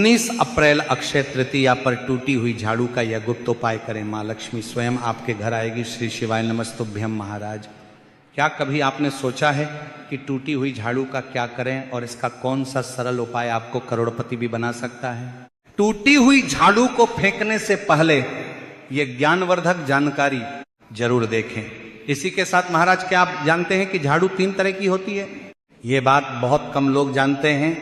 19 अप्रैल अक्षय तृतीया पर टूटी हुई झाड़ू का यह गुप्त उपाय करें। माँ लक्ष्मी स्वयं आपके घर आएगी। श्री शिवाय नमस्तुभ्यम। महाराज, क्या कभी आपने सोचा है कि टूटी हुई झाड़ू का क्या करें और इसका कौन सा सरल उपाय आपको करोड़पति भी बना सकता है? टूटी हुई झाड़ू को फेंकने से पहले यह ज्ञानवर्धक जानकारी जरूर देखें। इसी के साथ महाराज, क्या आप जानते हैं कि झाड़ू 3 तरह की होती है? ये बात बहुत कम लोग जानते हैं,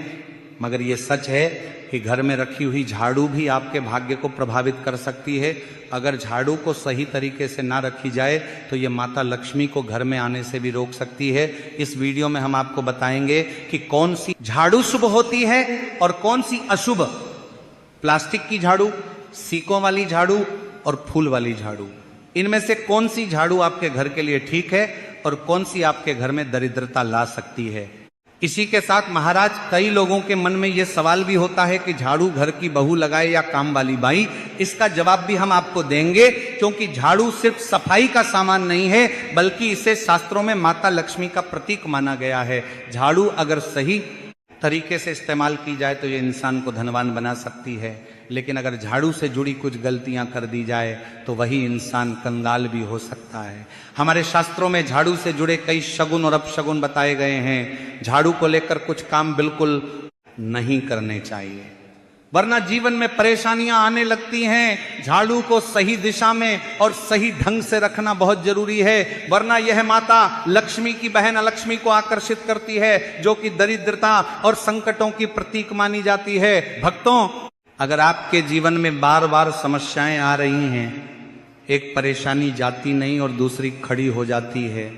मगर ये सच है कि घर में रखी हुई झाड़ू भी आपके भाग्य को प्रभावित कर सकती है। अगर झाड़ू को सही तरीके से ना रखी जाए तो ये माता लक्ष्मी को घर में आने से भी रोक सकती है। इस वीडियो में हम आपको बताएंगे कि कौन सी झाड़ू शुभ होती है और कौन सी अशुभ। प्लास्टिक की झाड़ू, सीकों वाली झाड़ू और फूल वाली झाड़ू, इनमें से कौन सी झाड़ू आपके घर के लिए ठीक है और कौन सी आपके घर में दरिद्रता ला सकती है। इसी के साथ महाराज, कई लोगों के मन में यह सवाल भी होता है कि झाड़ू घर की बहू लगाए या काम वाली बाई। इसका जवाब भी हम आपको देंगे, क्योंकि झाड़ू सिर्फ सफाई का सामान नहीं है, बल्कि इसे शास्त्रों में माता लक्ष्मी का प्रतीक माना गया है। झाड़ू अगर सही तरीके से इस्तेमाल की जाए तो ये इंसान को धनवान बना सकती है, लेकिन अगर झाड़ू से जुड़ी कुछ गलतियां कर दी जाए तो वही इंसान कंगाल भी हो सकता है। हमारे शास्त्रों में झाड़ू से जुड़े कई शगुन और अपशगुन बताए गए हैं। झाड़ू को लेकर कुछ काम बिल्कुल नहीं करने चाहिए, वरना जीवन में परेशानियां आने लगती हैं। झाड़ू को सही दिशा में और सही ढंग से रखना बहुत जरूरी है, वरना यह माता लक्ष्मी की बहन अलक्ष्मी को आकर्षित करती है, जो कि दरिद्रता और संकटों की प्रतीक मानी जाती है। भक्तों, अगर आपके जीवन में बार बार समस्याएं आ रही हैं, एक परेशानी जाती नहीं और दूसरी खड़ी हो जाती है,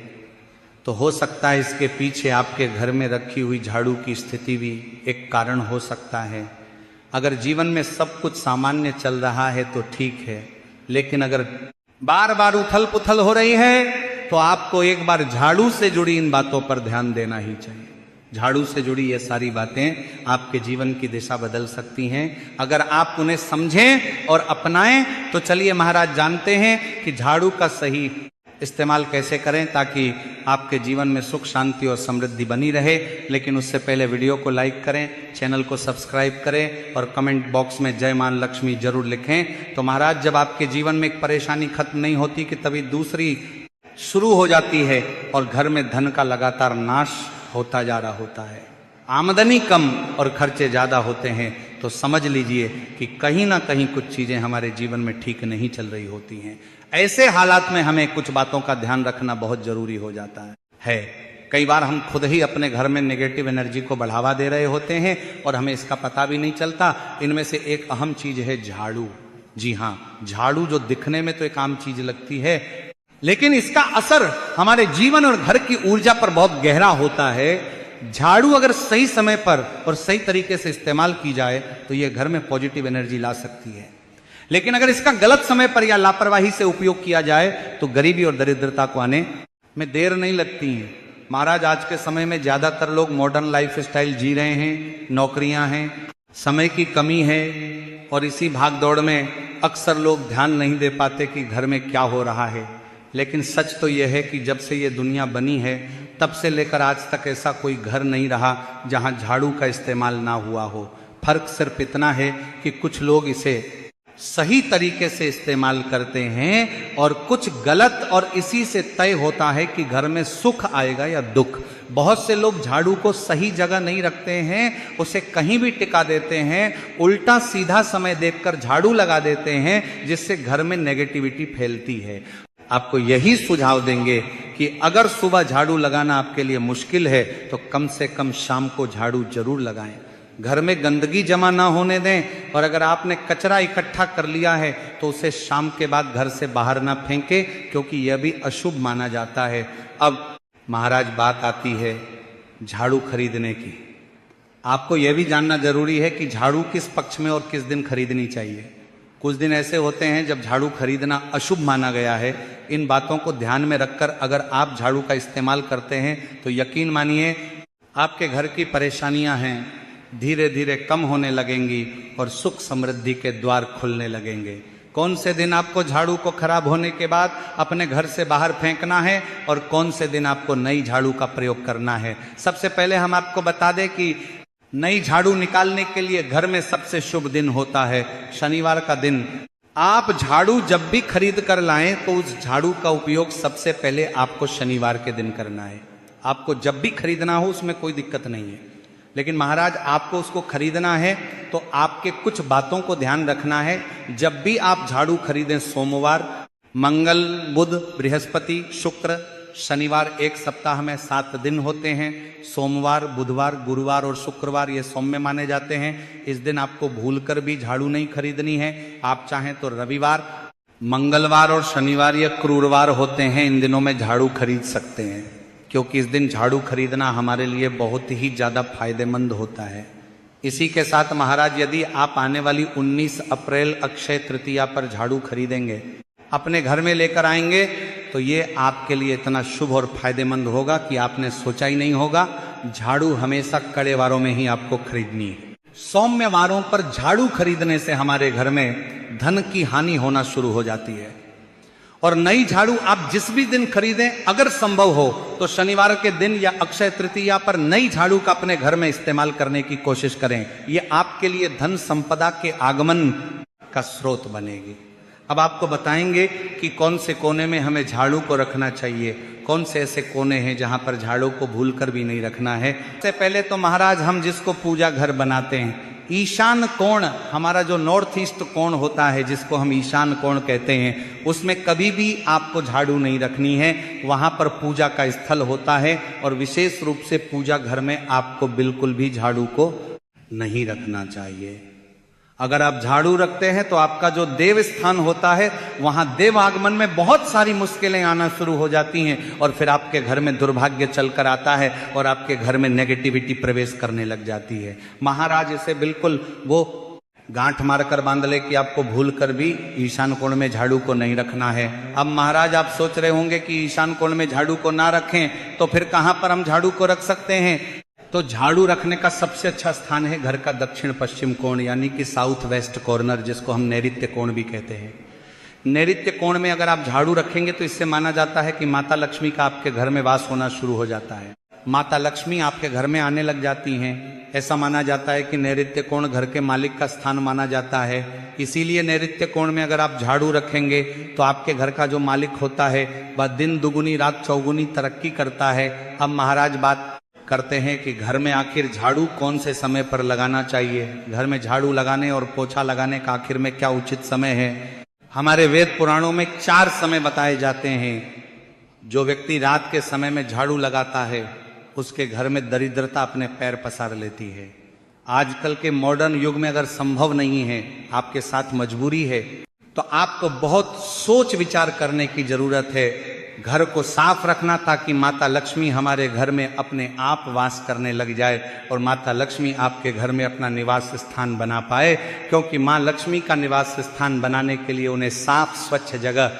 तो हो सकता है इसके पीछे आपके घर में रखी हुई झाड़ू की स्थिति भी एक कारण हो सकता है। अगर जीवन में सब कुछ सामान्य चल रहा है तो ठीक है, लेकिन अगर बार बार उथल पुथल हो रही है तो आपको एक बार झाड़ू से जुड़ी इन बातों पर ध्यान देना ही चाहिए। झाड़ू से जुड़ी ये सारी बातें आपके जीवन की दिशा बदल सकती हैं अगर आप उन्हें समझें और अपनाएं। तो चलिए महाराज, जानते हैं कि झाड़ू का सही इस्तेमाल कैसे करें ताकि आपके जीवन में सुख शांति और समृद्धि बनी रहे। लेकिन उससे पहले वीडियो को लाइक करें, चैनल को सब्सक्राइब करें और कमेंट बॉक्स में जय मां लक्ष्मी जरूर लिखें। तो महाराज, जब आपके जीवन में एक परेशानी खत्म नहीं होती कि तभी दूसरी शुरू हो जाती है और घर में धन का लगातार नाश होता जा रहा होता है, आमदनी कम और खर्चे ज़्यादा होते हैं, तो समझ लीजिए कि कहीं ना कहीं कुछ चीज़ें हमारे जीवन में ठीक नहीं चल रही होती हैं। ऐसे हालात में हमें कुछ बातों का ध्यान रखना बहुत जरूरी हो जाता है। कई बार हम खुद ही अपने घर में नेगेटिव एनर्जी को बढ़ावा दे रहे होते हैं और हमें इसका पता भी नहीं चलता। इनमें से एक अहम चीज है झाड़ू। जी हाँ, झाड़ू जो दिखने में तो एक आम चीज लगती है, लेकिन इसका असर हमारे जीवन और घर की ऊर्जा पर बहुत गहरा होता है। झाड़ू अगर सही समय पर और सही तरीके से इस्तेमाल की जाए तो यह घर में पॉजिटिव एनर्जी ला सकती है, लेकिन अगर इसका गलत समय पर या लापरवाही से उपयोग किया जाए तो गरीबी और दरिद्रता को आने में देर नहीं लगती है। महाराज, आज के समय में ज्यादातर लोग मॉडर्न लाइफ स्टाइल जी रहे हैं, नौकरियां हैं, समय की कमी है और इसी भाग दौड़ में अक्सर लोग ध्यान नहीं दे पाते कि घर में क्या हो रहा है। लेकिन सच तो यह है कि जब से ये दुनिया बनी है तब से लेकर आज तक ऐसा कोई घर नहीं रहा जहां झाड़ू का इस्तेमाल ना हुआ हो। फर्क सिर्फ इतना है कि कुछ लोग इसे सही तरीके से इस्तेमाल करते हैं और कुछ गलत, और इसी से तय होता है कि घर में सुख आएगा या दुख। बहुत से लोग झाड़ू को सही जगह नहीं रखते हैं, उसे कहीं भी टिका देते हैं, उल्टा सीधा समय देखकर झाड़ू लगा देते हैं, जिससे घर में नेगेटिविटी फैलती है। आपको यही सुझाव देंगे कि अगर सुबह झाड़ू लगाना आपके लिए मुश्किल है तो कम से कम शाम को झाड़ू जरूर लगाएं। घर में गंदगी जमा ना होने दें, और अगर आपने कचरा इकट्ठा कर लिया है तो उसे शाम के बाद घर से बाहर ना फेंके, क्योंकि यह भी अशुभ माना जाता है। अब महाराज, बात आती है झाड़ू खरीदने की। आपको यह भी जानना जरूरी है कि झाड़ू किस पक्ष में और किस दिन खरीदनी चाहिए। कुछ दिन ऐसे होते हैं जब झाड़ू खरीदना अशुभ माना गया है। इन बातों को ध्यान में रखकर अगर आप झाड़ू का इस्तेमाल करते हैं तो यकीन मानिए आपके घर की परेशानियां हैं धीरे धीरे कम होने लगेंगी और सुख समृद्धि के द्वार खुलने लगेंगे। कौन से दिन आपको झाड़ू को खराब होने के बाद अपने घर से बाहर फेंकना है और कौन से दिन आपको नई झाड़ू का प्रयोग करना है। सबसे पहले हम आपको बता दें कि नई झाड़ू निकालने के लिए घर में सबसे शुभ दिन होता है शनिवार का दिन। आप झाड़ू जब भी खरीद कर लाएं तो उस झाड़ू का उपयोग सबसे पहले आपको शनिवार के दिन करना है। आपको जब भी खरीदना हो उसमें कोई दिक्कत नहीं है, लेकिन महाराज आपको उसको खरीदना है तो आपके कुछ बातों को ध्यान रखना है। जब भी आप झाड़ू खरीदें, सोमवार, मंगल, बुध, बृहस्पति, शुक्र, शनिवार, एक सप्ताह में 7 दिन होते हैं। सोमवार, बुधवार, गुरुवार और शुक्रवार ये सौम्य माने जाते हैं। इस दिन आपको भूलकर भी झाड़ू नहीं खरीदनी है। आप चाहें तो रविवार, मंगलवार और शनिवार ये क्रूरवार होते हैं, इन दिनों में झाड़ू खरीद सकते हैं, क्योंकि इस दिन झाड़ू खरीदना हमारे लिए बहुत ही ज़्यादा फायदेमंद होता है। इसी के साथ महाराज यदि आप आने वाली 19 अप्रैल अक्षय तृतीया पर झाड़ू खरीदेंगे, अपने घर में लेकर आएंगे, तो ये आपके लिए इतना शुभ और फायदेमंद होगा कि आपने सोचा ही नहीं होगा। झाड़ू हमेशा कड़े वारों में ही आपको खरीदनी है। सौम्य वारों पर झाड़ू खरीदने से हमारे घर में धन की हानि होना शुरू हो जाती है। और नई झाड़ू आप जिस भी दिन खरीदें, अगर संभव हो तो शनिवार के दिन या अक्षय तृतीया पर नई झाड़ू का अपने घर में इस्तेमाल करने की कोशिश करें। ये आपके लिए धन संपदा के आगमन का स्रोत बनेगी। अब आपको बताएंगे कि कौन से कोने में हमें झाड़ू को रखना चाहिए, कौन से ऐसे कोने हैं जहां पर झाड़ू को भूलकर भी नहीं रखना है। सबसे पहले तो महाराज हम जिसको पूजा घर बनाते हैं, ईशान कोण, हमारा जो नॉर्थ ईस्ट कोण होता है जिसको हम ईशान कोण कहते हैं, उसमें कभी भी आपको झाड़ू नहीं रखनी है। वहां पर पूजा का स्थल होता है और विशेष रूप से पूजा घर में आपको बिल्कुल भी झाड़ू को नहीं रखना चाहिए। अगर आप झाड़ू रखते हैं तो आपका जो देव स्थान होता है वहां देव आगमन में बहुत सारी मुश्किलें आना शुरू हो जाती हैं और फिर आपके घर में दुर्भाग्य चलकर आता है और आपके घर में नेगेटिविटी प्रवेश करने लग जाती है। महाराज इसे बिल्कुल वो गांठ मारकर बांध ले कि आपको भूल कर भी ईशान कोण में झाड़ू को नहीं रखना है। अब महाराज आप सोच रहे होंगे कि ईशान कोण में झाड़ू को ना रखें तो फिर कहां पर हम झाड़ू को रख सकते हैं। तो झाड़ू रखने का सबसे अच्छा स्थान है घर का दक्षिण पश्चिम कोण, यानी कि साउथ वेस्ट कॉर्नर, जिसको हम नैऋत्य कोण भी कहते हैं। नैऋत्य कोण में अगर आप झाड़ू रखेंगे तो इससे माना जाता है कि माता लक्ष्मी का आपके घर में वास होना शुरू हो जाता है। माता लक्ष्मी आपके घर में आने लग जाती हैं। ऐसा माना जाता है कि नैऋत्य कोण घर के मालिक का स्थान माना जाता है। इसीलिए नैऋत्य कोण में अगर आप झाड़ू रखेंगे तो आपके घर का जो मालिक होता है वह दिन दुगुनी रात चौगुनी तरक्की करता है। अब महाराज बात करते हैं कि घर में आखिर झाड़ू कौन से समय पर लगाना चाहिए। घर में झाड़ू लगाने और पोछा लगाने का आखिर में क्या उचित समय है। हमारे वेद पुराणों में 4 समय बताए जाते हैं। जो व्यक्ति रात के समय में झाड़ू लगाता है उसके घर में दरिद्रता अपने पैर पसार लेती है। आजकल के मॉडर्न युग में अगर संभव नहीं है, आपके साथ मजबूरी है, तो आपको बहुत सोच विचार करने की जरूरत है। घर को साफ रखना ताकि माता लक्ष्मी हमारे घर में अपने आप वास करने लग जाए और माता लक्ष्मी आपके घर में अपना निवास स्थान बना पाए, क्योंकि माँ लक्ष्मी का निवास स्थान बनाने के लिए उन्हें साफ स्वच्छ जगह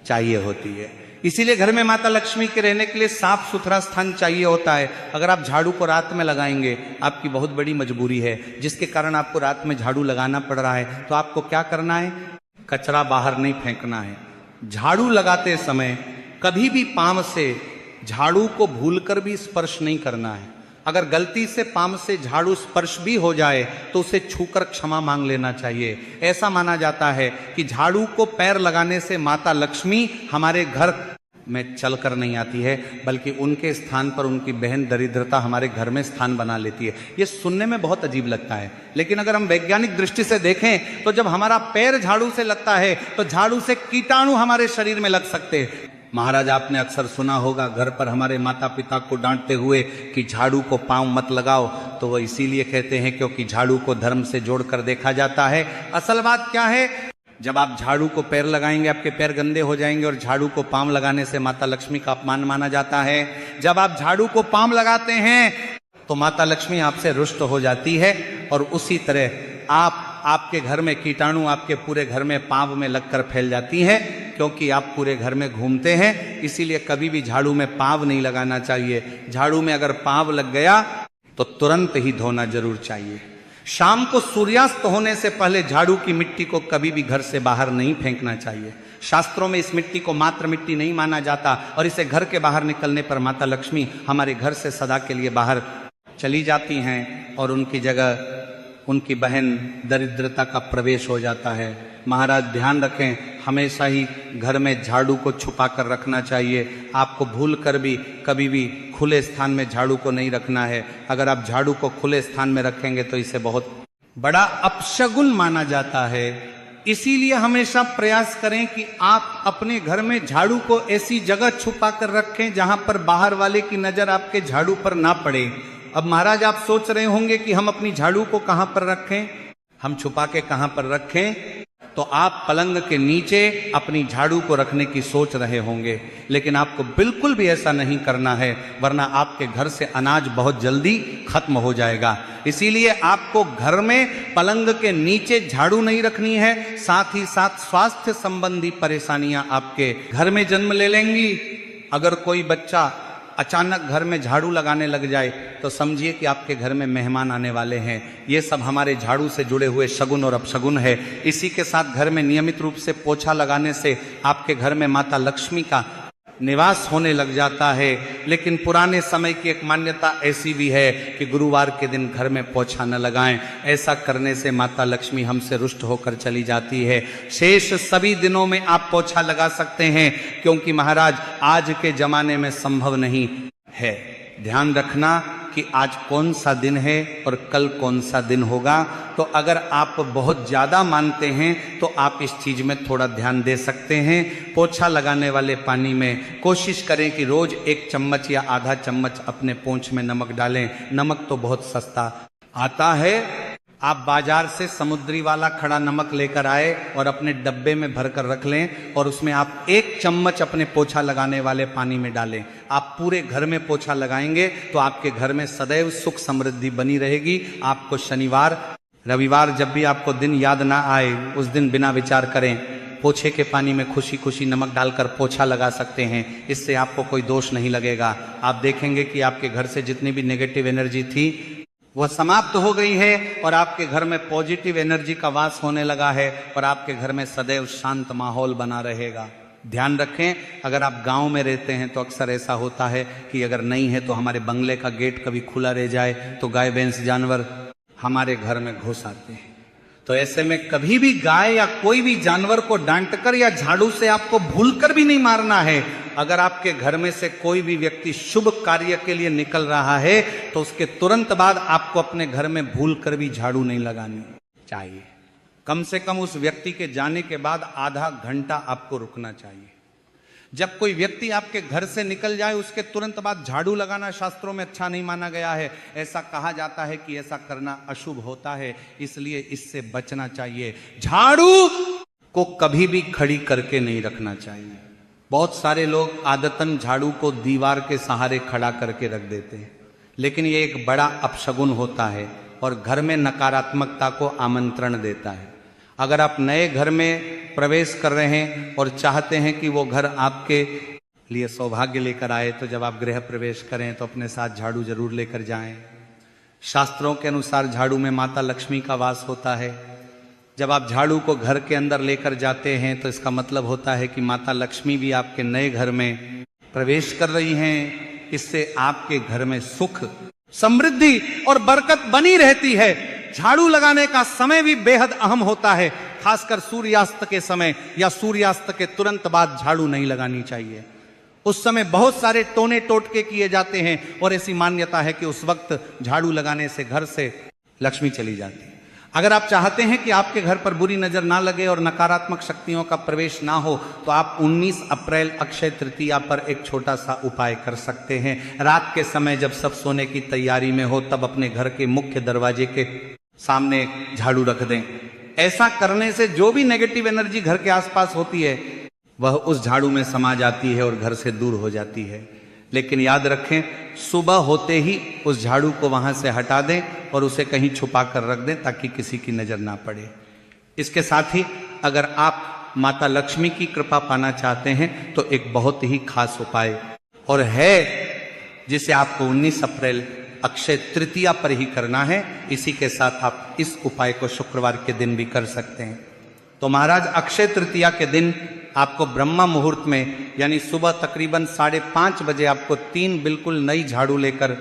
चाहिए होती है। इसीलिए घर में माता लक्ष्मी के रहने के लिए साफ सुथरा स्थान चाहिए होता है। अगर आप झाड़ू को रात में लगाएंगे, आपकी बहुत बड़ी मजबूरी है जिसके कारण आपको रात में झाड़ू लगाना पड़ रहा है, तो आपको क्या करना है, कचरा बाहर नहीं फेंकना है। झाड़ू लगाते समय कभी भी पाँव से झाड़ू को भूलकर भी स्पर्श नहीं करना है। अगर गलती से पाँव से झाड़ू स्पर्श भी हो जाए तो उसे छूकर क्षमा मांग लेना चाहिए। ऐसा माना जाता है कि झाड़ू को पैर लगाने से माता लक्ष्मी हमारे घर में चलकर नहीं आती है, बल्कि उनके स्थान पर उनकी बहन दरिद्रता हमारे घर में स्थान बना लेती है। ये सुनने में बहुत अजीब लगता है, लेकिन अगर हम वैज्ञानिक दृष्टि से देखें तो जब हमारा पैर झाड़ू से लगता है तो झाड़ू से कीटाणु हमारे शरीर में लग सकते हैं। महाराज आपने अक्सर सुना होगा घर पर हमारे माता पिता को डांटते हुए कि झाड़ू को पांव मत लगाओ, तो वह इसीलिए कहते हैं क्योंकि झाड़ू को धर्म से जोड़कर देखा जाता है। असल बात क्या है, जब आप झाड़ू को पैर लगाएंगे आपके पैर गंदे हो जाएंगे और झाड़ू को पांव लगाने से माता लक्ष्मी का अपमान माना जाता है। जब आप झाड़ू को पांव लगाते हैं तो माता लक्ष्मी आपसे रुष्ट हो जाती है और उसी तरह आपके घर में कीटाणु आपके पूरे घर में पांव में लगकर फैल जाती है, क्योंकि आप पूरे घर में घूमते हैं। इसीलिए कभी भी झाड़ू में पांव नहीं लगाना चाहिए। झाड़ू में अगर पांव लग गया तो तुरंत ही धोना जरूर चाहिए। शाम को सूर्यास्त होने से पहले झाड़ू की मिट्टी को कभी भी घर से बाहर नहीं फेंकना चाहिए। शास्त्रों में इस मिट्टी को मात्र मिट्टी नहीं माना जाता और इसे घर के बाहर निकलने पर माता लक्ष्मी हमारे घर से सदा के लिए बाहर चली जाती हैं और उनकी जगह उनकी बहन दरिद्रता का प्रवेश हो जाता है। महाराज ध्यान रखें, हमेशा ही घर में झाड़ू को छुपा कर रखना चाहिए। आपको भूल कर भी कभी भी खुले स्थान में झाड़ू को नहीं रखना है। अगर आप झाड़ू को खुले स्थान में रखेंगे तो इसे बहुत बड़ा अपशगुन माना जाता है। इसीलिए हमेशा प्रयास करें कि आप अपने घर में झाड़ू को ऐसी जगह छुपा कर रखें जहां पर बाहर वाले की नजर आपके झाड़ू पर ना पड़े। अब महाराज आप सोच रहे होंगे कि हम अपनी झाड़ू को कहां पर रखें, हम छुपा के कहां पर रखें, तो आप पलंग के नीचे अपनी झाड़ू को रखने की सोच रहे होंगे, लेकिन आपको बिल्कुल भी ऐसा नहीं करना है, वरना आपके घर से अनाज बहुत जल्दी खत्म हो जाएगा। इसीलिए आपको घर में पलंग के नीचे झाड़ू नहीं रखनी है। साथ ही साथ स्वास्थ्य संबंधी परेशानियां आपके घर में जन्म ले लेंगी। अगर कोई बच्चा अचानक घर में झाड़ू लगाने लग जाए तो समझिए कि आपके घर में मेहमान आने वाले हैं। ये सब हमारे झाड़ू से जुड़े हुए शगुन और अपशगुन है। इसी के साथ घर में नियमित रूप से पोछा लगाने से आपके घर में माता लक्ष्मी का निवास होने लग जाता है। लेकिन पुराने समय की एक मान्यता ऐसी भी है कि गुरुवार के दिन घर में पोछा न लगाएं। ऐसा करने से माता लक्ष्मी हमसे रुष्ट होकर चली जाती है। शेष सभी दिनों में आप पोछा लगा सकते हैं, क्योंकि महाराज आज के जमाने में संभव नहीं है। ध्यान रखना कि आज कौन सा दिन है और कल कौन सा दिन होगा। तो अगर आप बहुत ज़्यादा मानते हैं तो आप इस चीज़ में थोड़ा ध्यान दे सकते हैं। पोछा लगाने वाले पानी में कोशिश करें कि रोज 1 चम्मच या आधा चम्मच अपने पोंछ में नमक डालें। नमक तो बहुत सस्ता आता है। आप बाजार से समुद्री वाला खड़ा नमक लेकर आए और अपने डब्बे में भरकर रख लें और उसमें आप 1 चम्मच अपने पोछा लगाने वाले पानी में डालें। आप पूरे घर में पोछा लगाएंगे तो आपके घर में सदैव सुख समृद्धि बनी रहेगी। आपको शनिवार रविवार जब भी आपको दिन याद ना आए, उस दिन बिना विचार करें पोछे के पानी में खुशी खुशी नमक डालकर पोछा लगा सकते हैं। इससे आपको कोई दोष नहीं लगेगा। आप देखेंगे कि आपके घर से जितनी भी नेगेटिव एनर्जी थी वह समाप्त हो गई है और आपके घर में पॉजिटिव एनर्जी का वास होने लगा है और आपके घर में सदैव शांत माहौल बना रहेगा। ध्यान रखें, अगर आप गांव में रहते हैं तो अक्सर ऐसा होता है कि अगर नहीं है तो हमारे बंगले का गेट कभी खुला रह जाए तो गाय भैंस जानवर हमारे घर में घुस आते हैं। तो ऐसे में कभी भी गाय या कोई भी जानवर को डांटकर या झाड़ू से आपको भूलकर भी नहीं मारना है। अगर आपके घर में से कोई भी व्यक्ति शुभ कार्य के लिए निकल रहा है तो उसके तुरंत बाद आपको अपने घर में भूलकर भी झाड़ू नहीं लगानी चाहिए। कम से कम उस व्यक्ति के जाने के बाद आधा घंटा आपको रुकना चाहिए। जब कोई व्यक्ति आपके घर से निकल जाए उसके तुरंत बाद झाड़ू लगाना शास्त्रों में अच्छा नहीं माना गया है। ऐसा कहा जाता है कि ऐसा करना अशुभ होता है, इसलिए इससे बचना चाहिए। झाड़ू को कभी भी खड़ी करके नहीं रखना चाहिए। बहुत सारे लोग आदतन झाड़ू को दीवार के सहारे खड़ा करके रख देते हैं, लेकिन ये एक बड़ा अपशगुन होता है और घर में नकारात्मकता को आमंत्रण देता है। अगर आप नए घर में प्रवेश कर रहे हैं और चाहते हैं कि वो घर आपके लिए सौभाग्य लेकर आए, तो जब आप गृह प्रवेश करें तो अपने साथ झाड़ू जरूर लेकर जाएं। शास्त्रों के अनुसार झाड़ू में माता लक्ष्मी का वास होता है। जब आप झाड़ू को घर के अंदर लेकर जाते हैं तो इसका मतलब होता है कि माता लक्ष्मी भी आपके नए घर में प्रवेश कर रही हैं। इससे आपके घर में सुख समृद्धि और बरकत बनी रहती है। झाड़ू लगाने का समय भी बेहद अहम होता है, खासकर सूर्यास्त के समय या सूर्यास्त के तुरंत बाद झाड़ू नहीं लगानी चाहिए। उस समय बहुत सारे टोने टोटके किए जाते हैं और ऐसी मान्यता है कि उस वक्त झाड़ू लगाने से घर से लक्ष्मी चली जाती है। अगर आप चाहते हैं कि आपके घर पर बुरी नजर ना लगे और नकारात्मक शक्तियों का प्रवेश ना हो तो आप 19 अप्रैल अक्षय तृतीया पर एक छोटा सा उपाय कर सकते हैं। रात के समय जब सब सोने की तैयारी में हो तब अपने घर के मुख्य दरवाजे के सामने झाड़ू रख दें। ऐसा करने से जो भी नेगेटिव एनर्जी घर के आसपास होती है वह उस झाड़ू में समा जाती है और घर से दूर हो जाती है। लेकिन याद रखें, सुबह होते ही उस झाड़ू को वहां से हटा दें और उसे कहीं छुपा कर रख दें ताकि किसी की नजर ना पड़े। इसके साथ ही अगर आप माता लक्ष्मी की कृपा पाना चाहते हैं तो एक बहुत ही खास उपाय और है जिसे आपको 19 अप्रैल अक्षय तृतीया पर ही करना है। इसी के साथ आप इस उपाय को शुक्रवार के दिन भी कर सकते हैं। तो महाराज अक्षय तृतीया के दिन आपको ब्रह्मा मुहूर्त में यानी सुबह तकरीबन 5:30 बजे आपको 3 बिल्कुल नई झाड़ू लेकर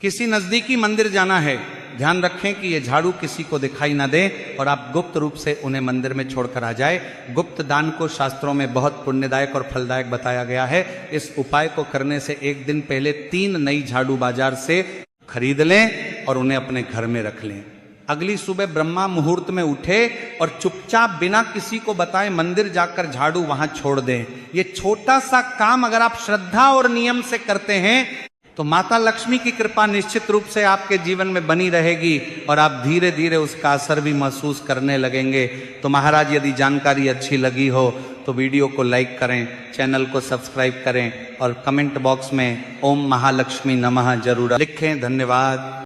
किसी नजदीकी मंदिर जाना है, ध्यान रखें कि ये झाड़ू किसी को दिखाई ना दे और आप गुप्त रूप से उन्हें मंदिर में छोड़कर आ जाए। गुप्त दान को शास्त्रों में बहुत पुण्यदायक और फलदायक बताया गया है। इस उपाय को करने से एक दिन पहले 3 नई झाड़ू बाजार से खरीद लें और उन्हें अपने घर में रख लें। अगली सुबह ब्रह्मा मुहूर्त में उठे और चुपचाप बिना किसी को बताए मंदिर जाकर झाड़ू वहां छोड़ दें। ये छोटा सा काम अगर आप श्रद्धा और नियम से करते हैं तो माता लक्ष्मी की कृपा निश्चित रूप से आपके जीवन में बनी रहेगी और आप धीरे धीरे उसका असर भी महसूस करने लगेंगे। तो महाराज, यदि जानकारी अच्छी लगी हो तो वीडियो को लाइक करें, चैनल को सब्सक्राइब करें और कमेंट बॉक्स में ओम महालक्ष्मी नमः जरूर लिखें। धन्यवाद।